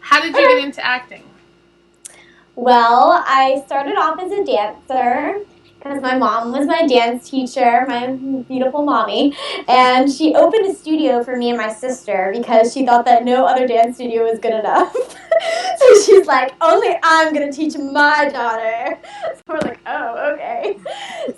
How did you get into acting? Well, I started off as a dancer because my mom was my dance teacher, my beautiful mommy, and she opened a studio for me and my sister because she thought that no other dance studio was good enough. So she's like, only I'm going to teach my daughter. So we're like, oh, okay.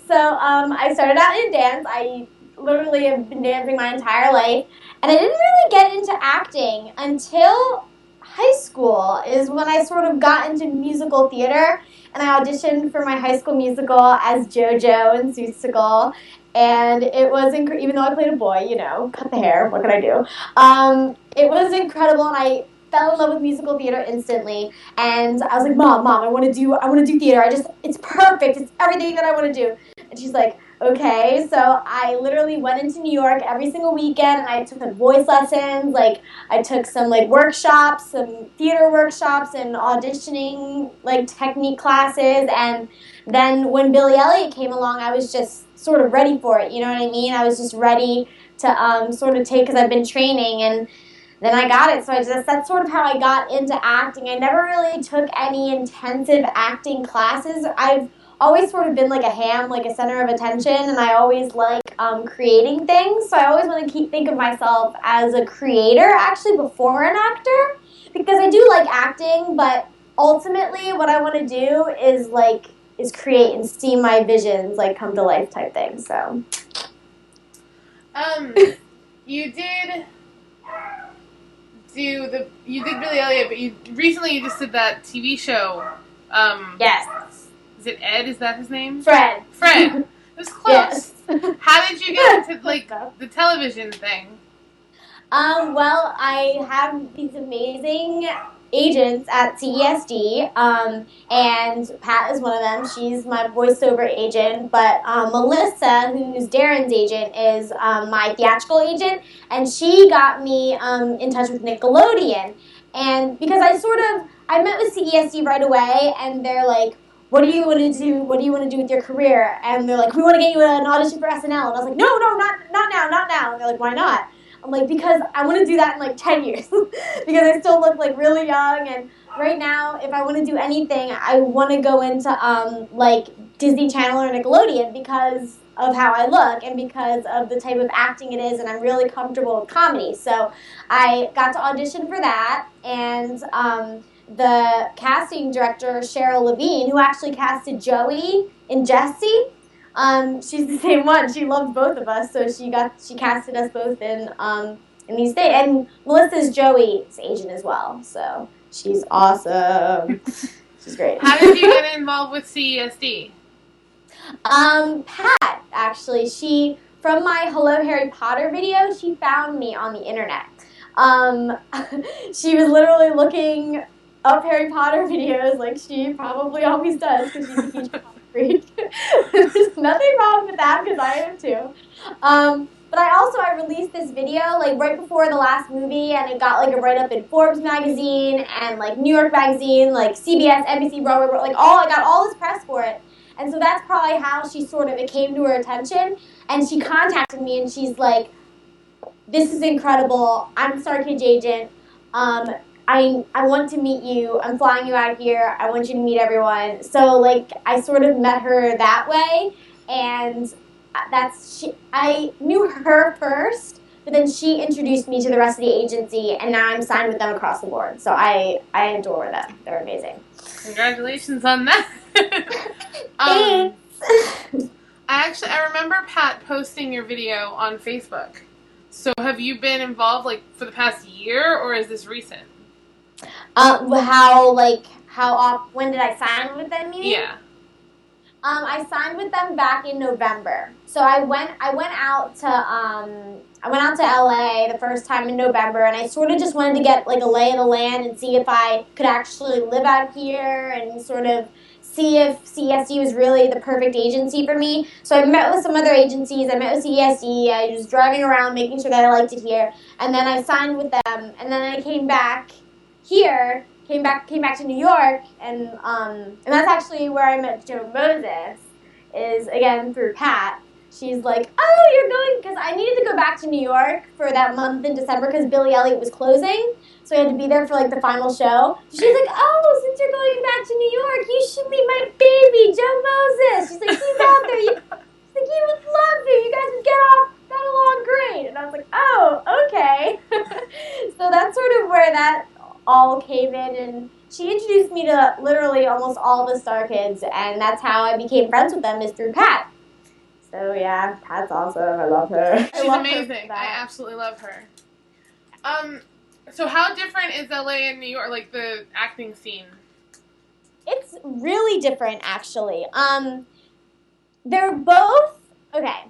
So I started out in dance. I literally have been dancing my entire life, and I didn't really get into acting until high school is when I sort of got into musical theater, and I auditioned for my high school musical as JoJo and Seussical, and it was even though I played a boy, cut the hair, what can I do? It was incredible, and I fell in love with musical theater instantly, and I was like, Mom, I want to do theater. It's perfect. It's everything that I want to do. And she's like, okay. So I literally went into New York every single weekend, and I took voice lessons, I took some workshops, some theater workshops, and auditioning technique classes. And then when Billy Elliot came along, I was just sort of ready for it. You know what I mean? I was just ready to sort of take, because I've been training, and then I got it. So that's sort of how I got into acting. I never really took any intensive acting classes. I've always sort of been like a ham, like a center of attention, and I always like creating things. So I always want to think of myself as a creator, actually, before an actor, because I do like acting, but ultimately what I want to do is create and see my visions come to life type thing. So You did Billy Elliot, but you just did that TV show. Yes. Is it Ed? Is that his name? Fred. It was close. Yes. How did you get into the television thing? Well, I have these amazing agents at CESD, and Pat is one of them. She's my voiceover agent, but Melissa, who's Darren's agent, is my theatrical agent, and she got me in touch with Nickelodeon. And because I met with CESD right away, and they're like, what do you want to do? What do you want to do with your career? And they're like, we want to get you an audition for SNL. And I was like, no, not now. And they're like, why not? I'm like, because I want to do that in 10 years because I still look really young, and right now if I want to do anything, I want to go into Disney Channel or Nickelodeon because of how I look and because of the type of acting it is, and I'm really comfortable with comedy. So I got to audition for that, and the casting director, Cheryl Levine, who actually casted Joey in Jessie, she's the same one. She loved both of us, so she casted us both in these things. And Melissa's Joey's agent as well, so she's awesome. She's great. How did you get involved with CESD? Pat, actually, from my Hello Harry Potter video, she found me on the internet. She was literally looking up Harry Potter videos like she probably always does because she's a huge freak. There's nothing wrong with that because I am too. But I released this video right before the last movie, and it got a write-up in Forbes magazine and New York magazine, CBS, NBC, Broadway, I got all this press for it. And so that's probably how it came to her attention, and she contacted me, and she's like, this is incredible. I'm Star Kid's agent. I want to meet you. I'm flying you out here. I want you to meet everyone. So I sort of met her that way, and I knew her first, but then she introduced me to the rest of the agency, and now I'm signed with them across the board. So I adore them. They're amazing. Congratulations on that. I remember Pat posting your video on Facebook. So have you been involved for the past year, or is this recent? When did I sign with them? You mean? Yeah. I signed with them back in November. So I went out to LA the first time in November, and I sort of just wanted to get a lay of the land and see if I could actually live out here and sort of see if CESD was really the perfect agency for me. So I met with some other agencies. I met with CESD. I was driving around making sure that I liked it here, and then I signed with them, and then I came back here. Came back to New York, and that's actually where I met Joe Moses, is again through Pat. she's like, oh, you're going, because I needed to go back to New York for that month in December because Billy Elliot was closing. So I had to be there for like the final show. So she's like, oh, since you're going back to New York, you should meet my baby, Joe Moses. She's like, he's out there. She's like, he would love you. You guys would got along great. And I was like, oh, okay. So that's sort of where that all came in. And she introduced me to literally almost all the Star Kids. And that's how I became friends with them, is through Pat. So yeah, Pat's awesome. I love her. She's amazing. I absolutely love her. So how different is LA and New York, like the acting scene? It's really different, actually. They're both, okay,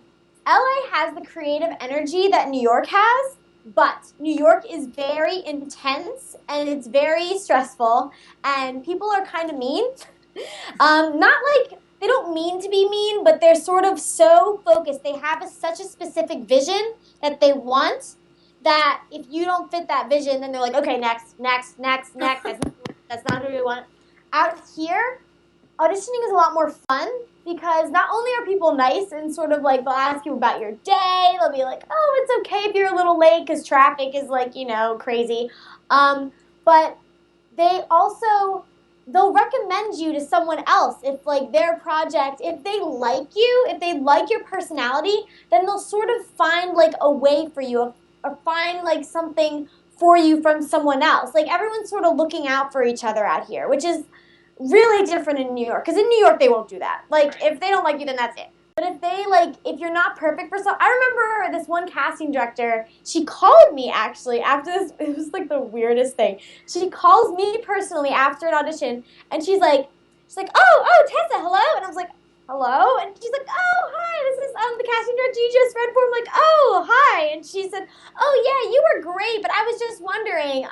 LA has the creative energy that New York has, but New York is very intense and it's very stressful and people are kind of mean. Not like, they don't mean to be mean, but they're sort of so focused. They have such a specific vision that they want, that if you don't fit that vision, then they're like, okay, next. That's not who we want. Out here, auditioning is a lot more fun because not only are people nice and sort of like, they'll ask you about your day. They'll be like, oh, it's okay if you're a little late because traffic is like, crazy. But they'll recommend you to someone else if like their project, if they like you, if they like your personality, then they'll sort of find like a way for you, or find like something for you from someone else. Like everyone's sort of looking out for each other out here, which is really different in New York. Because in New York they won't do that. Like if they don't like you, then that's it. But if you're not perfect for some, I remember this one casting director, she called me actually after this, it was like the weirdest thing. She calls me personally after an audition and she's like, oh, Tessa, hello? And I was like, hello? And she's like, oh, hi, this is the casting director you just read for. I'm like, oh, hi. And she said, oh, yeah, you were great, but I was just wondering.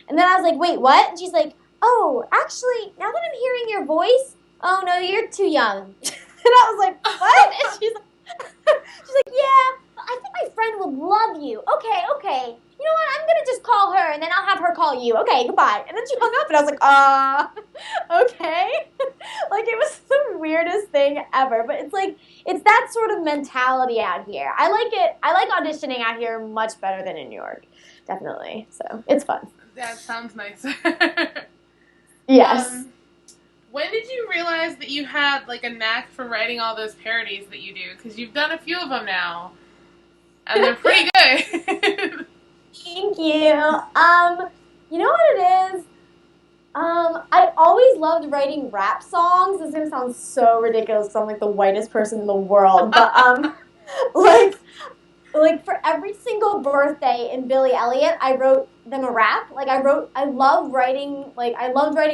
And then I was like, wait, what? And she's like, oh, actually, now that I'm hearing your voice, oh, no, you're too young. And I was like, what? And she's like, yeah, I think my friend would love you. Okay. You know what? I'm going to just call her, and then I'll have her call you. Okay, goodbye. And then she hung up, and I was like, okay. Like, it was the weirdest thing ever. But it's like, it's that sort of mentality out here. I like it. I like auditioning out here much better than in New York. Definitely. So, it's fun. That sounds nice. Yes. When did you realize that you had like a knack for writing all those parodies that you do? Because you've done a few of them now, and they're pretty good. Thank you. You know what it is? I always loved writing rap songs. This is gonna sound so ridiculous because I'm like the whitest person in the world, but like for every single birthday in Billy Elliot, I wrote them a rap. Like I loved writing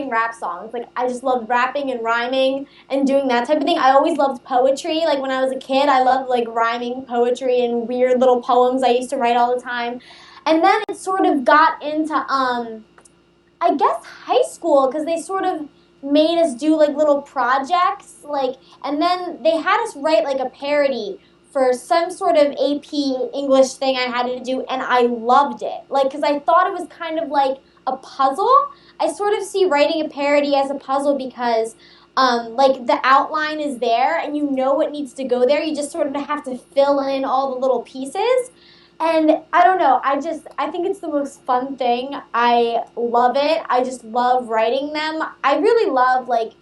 rap songs. Like I just loved rapping and rhyming and doing that type of thing. I always loved poetry. Like when I was a kid, I loved like rhyming poetry and weird little poems I used to write all the time. And then it sort of got into, I guess high school, because they sort of made us do like little projects, like, and then they had us write like a parody for some sort of AP English thing I had to do, and I loved it. Like, because I thought it was kind of like a puzzle. I sort of see writing a parody as a puzzle because, like, the outline is there, and you know what needs to go there. You just sort of have to fill in all the little pieces. And I don't know, I think it's the most fun thing. I love it. I just love writing them. I really love, like,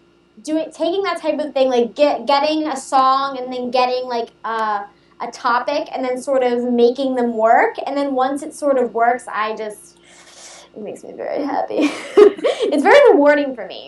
taking that type of thing, like getting a song and then getting like a topic and then sort of making them work. And then once it sort of works, it makes me very happy. It's very rewarding for me.